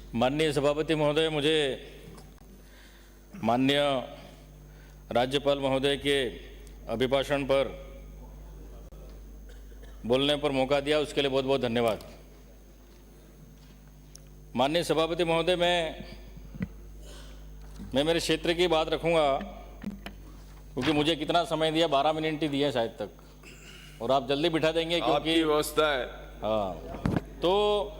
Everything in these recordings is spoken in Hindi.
माननीय सभापति महोदय, मुझे माननीय राज्यपाल महोदय के अभिभाषण पर बोलने पर मौका दिया, उसके लिए बहुत बहुत धन्यवाद। माननीय सभापति महोदय, मैं मेरे क्षेत्र की बात रखूंगा क्योंकि मुझे कितना समय दिया, 12 मिनट ही दिए शायद तक, और आप जल्दी बिठा देंगे क्योंकि आपकी व्यवस्था है। हाँ, तो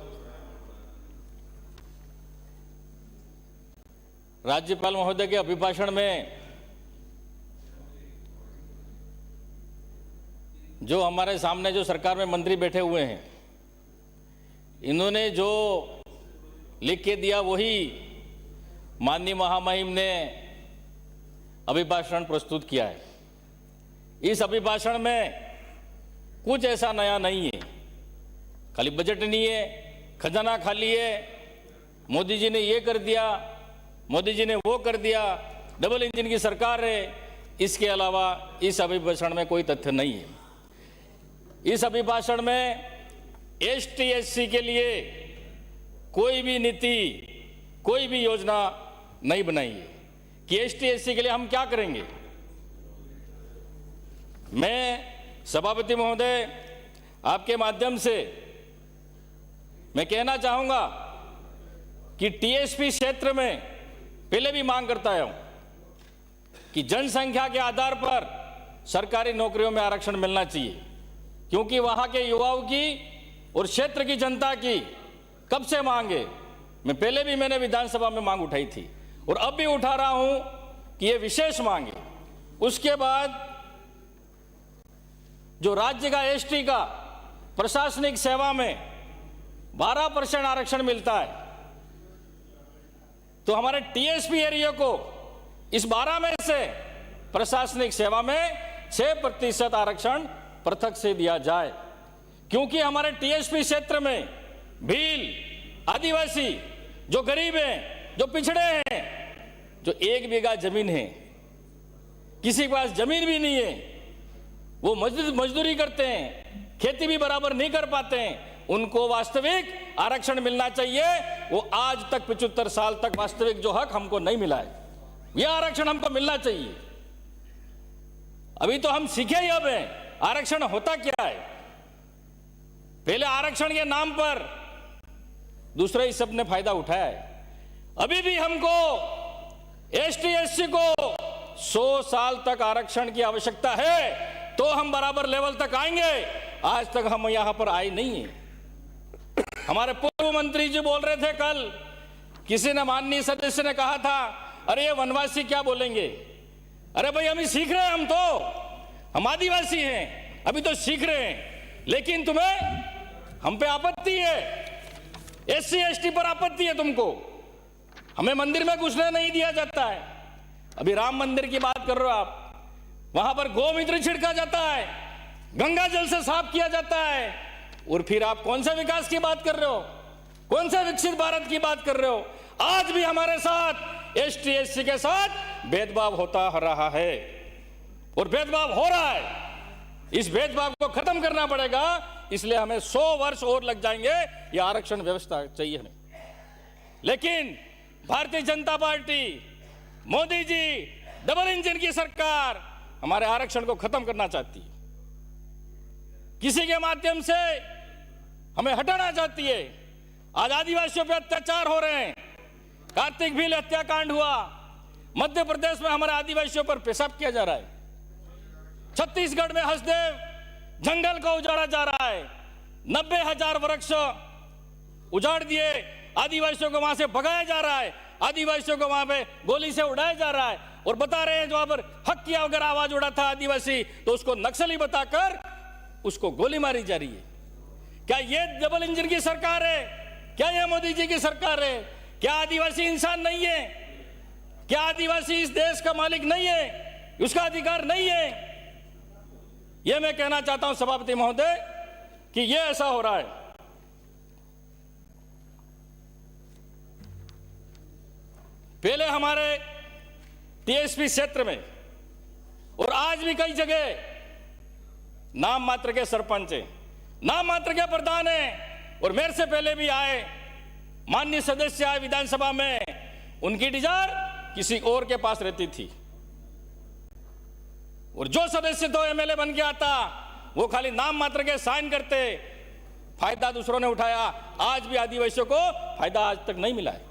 राज्यपाल महोदय के अभिभाषण में जो हमारे सामने जो सरकार में मंत्री बैठे हुए हैं, इन्होंने जो लिख के दिया वही माननीय महामहिम ने अभिभाषण प्रस्तुत किया है। इस अभिभाषण में कुछ ऐसा नया नहीं है, खाली बजट नहीं है, खजाना खाली है, मोदी जी ने ये कर दिया, मोदी जी ने वो कर दिया, डबल इंजन की सरकार है। इसके अलावा इस अभिभाषण में कोई तथ्य नहीं है। इस अभिभाषण में एसटी एससी के लिए कोई भी नीति, कोई भी योजना नहीं बनाई है कि एसटी एससी के लिए हम क्या करेंगे। मैं सभापति महोदय, आपके माध्यम से मैं कहना चाहूंगा कि टीएसपी क्षेत्र में पहले भी मांग करता हूं कि जनसंख्या के आधार पर सरकारी नौकरियों में आरक्षण मिलना चाहिए, क्योंकि वहां के युवाओं की और क्षेत्र की जनता की कब से मांग है। मैंने विधानसभा में मांग उठाई थी और अब भी उठा रहा हूं कि यह विशेष मांग है। उसके बाद जो राज्य का एसटी का प्रशासनिक सेवा में 12% आरक्षण मिलता है, तो हमारे टीएसपी एरिया को इस 12 में से प्रशासनिक सेवा में 6% आरक्षण पृथक से दिया जाए, क्योंकि हमारे टीएसपी क्षेत्र में भील, आदिवासी, जो गरीब हैं, जो पिछड़े हैं, जो 1 बीघा जमीन है, किसी के पास जमीन भी नहीं है, वो मजदूरी करते हैं, खेती भी बराबर नहीं कर पाते हैं, उनको वास्तविक आरक्षण मिलना चाहिए। वो आज तक 75 साल तक वास्तविक जो हक हमको नहीं मिला है, यह आरक्षण हमको मिलना चाहिए। अभी तो हम सीखे ही अब हैं आरक्षण होता क्या है। पहले आरक्षण के नाम पर दूसरे ही सब ने फायदा उठाया है। अभी भी हमको एसटी एससी को 100 साल तक आरक्षण की आवश्यकता है, तो हम बराबर लेवल तक आएंगे। आज तक हम यहां पर आए नहीं है। हमारे पूर्व मंत्री जी बोल रहे थे कल, किसी ने, माननीय सदस्य ने कहा था, अरे ये वनवासी क्या बोलेंगे। अरे भाई, हम ही सीख रहे हैं, हम आदिवासी हैं, अभी तो सीख रहे हैं, लेकिन तुम्हें हम पे आपत्ति है, एससी एसटी पर आपत्ति है तुमको। हमें मंदिर में घुसने नहीं दिया जाता है। अभी राम मंदिर की बात कर रहे हो आप, वहां पर गोमूत्र छिड़का जाता है, गंगा जल से साफ किया जाता है, और फिर आप कौन सा विकास की बात कर रहे हो, कौन सा विकसित भारत की बात कर रहे हो। आज भी हमारे साथ एसटी एससी के साथ भेदभाव होता रहा है और भेदभाव हो रहा है। इस भेदभाव को खत्म करना पड़ेगा, इसलिए हमें 100 वर्ष और लग जाएंगे। यह आरक्षण व्यवस्था चाहिए हमें। लेकिन Bharatiya Janata party, Modi ji, double engine की सरकार हमारे आरक्षण को खत्म करना चाहती है, किसी के माध्यम से हमें हटाना चाहती है। आज आदिवासियों पे अत्याचार हो रहे हैं। कार्तिक भील हत्याकांड हुआ, मध्य प्रदेश में हमारे आदिवासियों पर पेशाब किया जा रहा है। छत्तीसगढ़ में हसदेव जंगल को उजाड़ा जा रहा है, 90,000 वृक्ष उजाड़ दिए, आदिवासियों को वहां से भगाया जा रहा है, आदिवासियों को वहां पे गोली से उड़ाया जा रहा है, और बता रहे हैं जो वहां पर हक किया अगर आवाज उड़ा था आदिवासी, तो उसको नक्सली बताकर उसको गोली मारी जा रही है। क्या ये डबल इंजन की सरकार है? क्या ये मोदी जी की सरकार है? क्या आदिवासी इंसान नहीं है? क्या आदिवासी इस देश का मालिक नहीं है? उसका अधिकार नहीं है? यह मैं कहना चाहता हूं सभापति महोदय कि यह ऐसा हो रहा है। पहले हमारे टीएसपी क्षेत्र में और आज भी कई जगह नाम मात्र के सरपंच हैं, नाम मात्र के प्रधान हैं, और मेरे से पहले भी आए माननीय सदस्य आए विधानसभा में, उनकी डिजायर किसी और के पास रहती थी, और जो सदस्य तो एमएलए बन के आता वो खाली नाम मात्र के साइन करते, फायदा दूसरों ने उठाया। आज भी आदिवासियों को फायदा आज तक नहीं मिला है।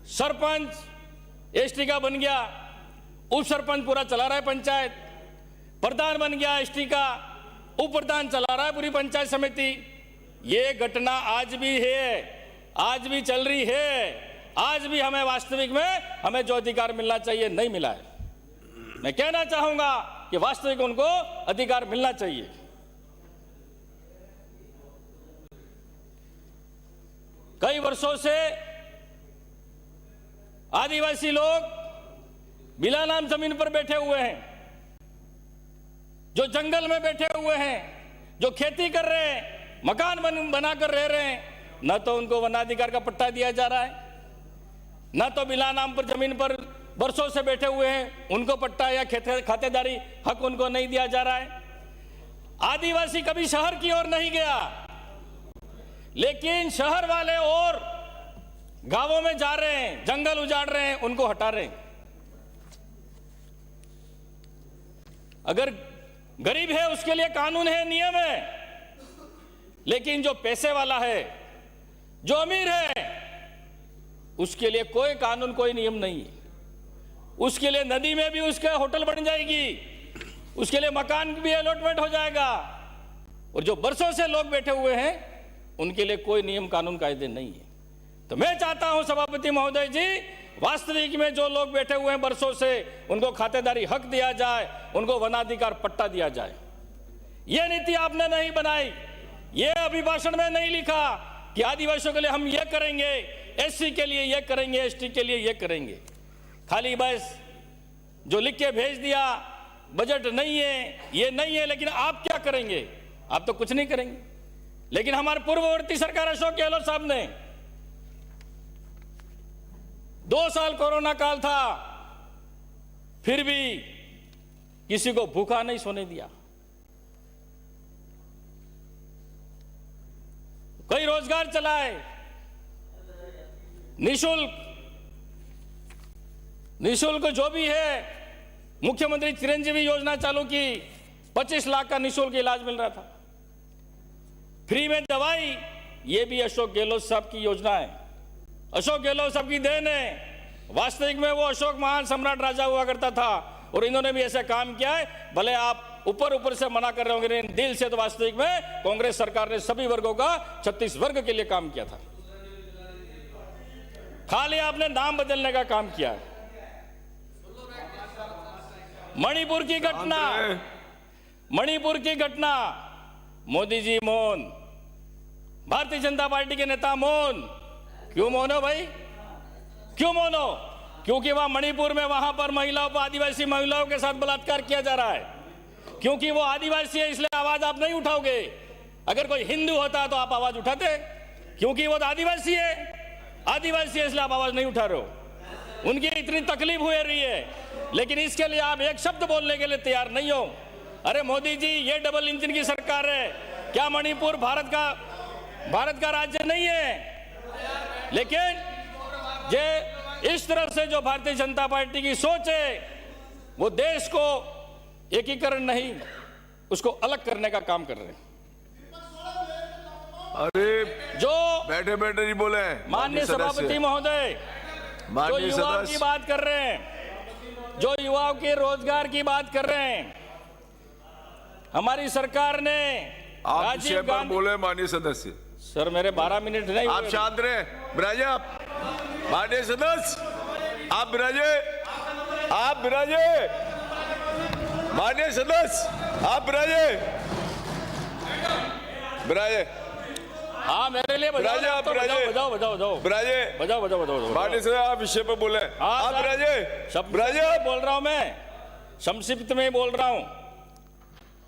सरपंच एसटी का बन गया, उप सरपंच पूरा चला रहा है पंचायत, प्रधान बन गया एसटी का, उप प्रधान चला रहा है पूरी पंचायत समिति। ये घटना आज भी है, आज भी चल रही है। आज भी हमें वास्तविक में हमें जो अधिकार मिलना चाहिए नहीं मिला है। मैं कहना चाहूंगा कि वास्तविक उनको अधिकार मिलना चाहिए। कई वर्षों से आदिवासी लोग बिला नाम जमीन पर बैठे हुए हैं, जो जंगल में बैठे हुए हैं, जो खेती कर रहे हैं, मकान बनाकर रह रहे हैं। न तो उनको वनाधिकार का पट्टा दिया जा रहा है, न तो बिला नाम पर जमीन पर वर्षों से बैठे हुए हैं उनको पट्टा या खातेदारी हक उनको नहीं दिया जा रहा है। आदिवासी कभी शहर की ओर नहीं गया, लेकिन शहर वाले और गांवों में जा रहे हैं, जंगल उजाड़ रहे हैं, उनको हटा रहे हैं। अगर गरीब है उसके लिए कानून है, नियम है, लेकिन जो पैसे वाला है, जो अमीर है, उसके लिए कोई कानून कोई नियम नहीं है। उसके लिए नदी में भी उसका होटल बन जाएगी, उसके लिए मकान भी अलॉटमेंट हो जाएगा, और जो बरसों से लोग बैठे हुए हैं उनके लिए कोई नियम कानून कायदे नहीं है। तो मैं चाहता हूं सभापति महोदय जी, वास्तविक में जो लोग बैठे हुए हैं बरसों से, उनको खातेदारी हक दिया जाए, उनको वनाधिकार पट्टा दिया जाए। यह नीति आपने नहीं बनाई, यह अभिभाषण में नहीं लिखा कि आदिवासियों के लिए हम ये करेंगे, एससी के लिए ये करेंगे, एसटी के लिए ये करेंगे। खाली बस जो लिख के भेज दिया, बजट नहीं है, ये नहीं है, लेकिन आप क्या करेंगे? आप तो कुछ नहीं करेंगे। लेकिन हमारे पूर्ववर्ती सरकार अशोक गहलोत साहब ने 2 साल कोरोना काल था, फिर भी किसी को भूखा नहीं सोने दिया। कई रोजगार चलाए, निःशुल्क जो भी है, मुख्यमंत्री चिरंजीवी योजना चालू की, 25 लाख का निःशुल्क इलाज मिल रहा था, फ्री में दवाई। ये भी अशोक गहलोत साहब की योजना है, अशोक गहलोत साहब की देन है। वास्तविक में वो अशोक महान सम्राट राजा हुआ करता था, और इन्होंने भी ऐसा काम किया है। भले आप ऊपर से मना कर रहे होंगे, दिल से तो वास्तविक में कांग्रेस सरकार ने सभी वर्गों का 36 वर्ग के लिए काम किया था। खाली आपने नाम बदलने का काम किया है। मणिपुर की घटना, मोदी जी मौन, भारतीय जनता पार्टी के नेता मौन। क्यों मौन हो भाई? क्यों मौन हो? क्योंकि वहां मणिपुर में वहां पर महिलाओं पर, आदिवासी महिलाओं के साथ बलात्कार किया जा रहा है। क्योंकि वो आदिवासी है, इसलिए आवाज आप नहीं उठाओगे। अगर कोई हिंदू होता तो आप आवाज उठाते, क्योंकि वो आदिवासी है, इसलिए आप आवाज नहीं उठा रहे हो। उनकी इतनी तकलीफ हो रही है, लेकिन इसके लिए आप एक शब्द बोलने के लिए तैयार नहीं हो। अरे मोदी जी, ये डबल इंजन की सरकार है। क्या मणिपुर भारत का राज्य नहीं है? लेकिन ये इस तरह से जो भारतीय जनता पार्टी की सोच है, वो देश को एकीकरण नहीं, उसको अलग करने का काम कर रहे हैं। अरे जो बैठे नहीं बोले माननीय सभापति महोदय, जो युवाओं की बात कर रहे हैं, जो युवाओं के रोजगार की बात कर रहे हैं, हमारी सरकार ने आप राजीव गांधी बोले माननीय सदस्य। सर मेरे 12 मिनट नहीं, आप शांत रहे, बिराजे। आप माननीय सदस्य, आप बिराजे, माननीय सदस्य, आप बिराजे। हाँ, मेरे लिए बजाओ, माननीय सदस्य, आप विषय पर बोले। आप बिराजे बोल रहा हूं, मैं संक्षिप्त में बोल रहा हूं,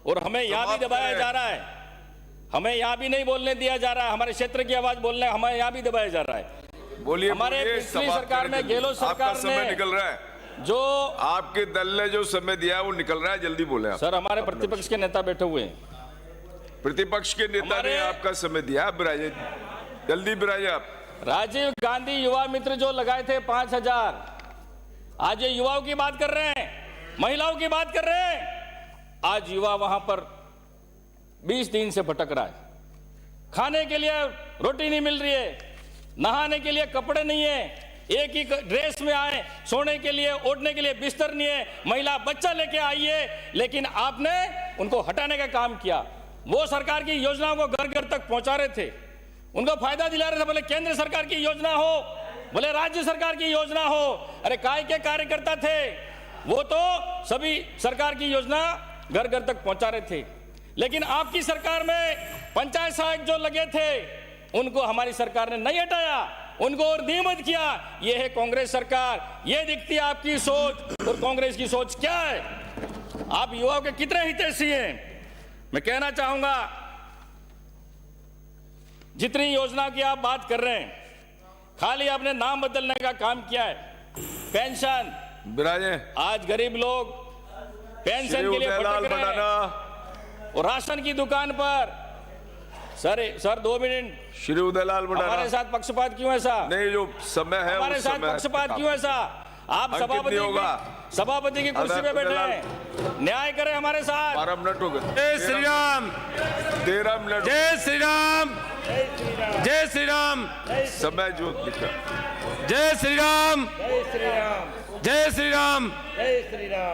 और हमें यहां भी दबाया जा रहा है, हमें यहां भी नहीं बोलने दिया जा रहा है। हमारे क्षेत्र की आवाज बोलने हमें यहां भी दबाया जा रहा है। बोलिए। हमारे पिछली सरकार में गहलोत सरकार समय निकल रहा है, जो आपके दल ने जो समय दिया है वो निकल रहा है, जल्दी बोले आप। सर हमारे प्रतिपक्ष के नेता बैठे हुए हैं, प्रतिपक्ष के नेता ने हमारे- आपका समय दिया। आप बिराजे, जल्दी बिराजे आप। राजीव गांधी युवा मित्र जो लगाए थे 5,000, आज ये युवाओं की बात कर रहे हैं, महिलाओं की बात कर रहे हैं। आज युवा वहां पर 20 दिन से भटक रहा है, खाने के लिए रोटी नहीं मिल रही है, नहाने के लिए कपड़े नहीं है, एक ही ड्रेस में आए, सोने के लिए ओढ़ने के लिए बिस्तर नहीं है, महिला बच्चा लेके आई है, लेकिन आपने उनको हटाने का काम किया। वो सरकार की योजनाओं को घर घर तक पहुंचा रहे थे, उनको फायदा दिला रहे थे, बोले केंद्र सरकार की योजना हो, बोले राज्य सरकार की योजना हो। अरे काय के कार्यकर्ता थे वो, तो सभी सरकार की योजना घर घर तक पहुंचा रहे थे। लेकिन आपकी सरकार में पंचायत सहायक जो लगे थे उनको हमारी सरकार ने नहीं हटाया, उनको और नियमित किया। यह है कांग्रेस सरकार, यह दिखती है आपकी सोच। और कांग्रेस की सोच क्या है? आप युवाओं के कितने हितैषी हैं? मैं कहना चाहूंगा, जितनी योजना की आप बात कर रहे हैं, खाली आपने नाम बदलने का काम किया है। पेंशन, बिराजे। आज गरीब लोग पेंशन श्री के लिए उदयलाल भटक रहे भडाना, हैं। और राशन की दुकान पर सर 2 मिनट, श्री उदयलाल हमारे भडाना। साथ पक्षपात क्यों ऐसा? नहीं, जो समय है हमारे उस साथ समय पक्षपात क्यों ऐसा? आप अंकित नहीं होगा। सभापति की कुर्सी पे बैठे हैं, न्याय करें हमारे साथ। 12 मिनट हो गए। जय श्री राम, 13 मिनट। जय श्री राम, जय श्री राम, समय जो लिखा। जय श्री राम, जय श्री राम, जय श्री राम। जय श्री राम।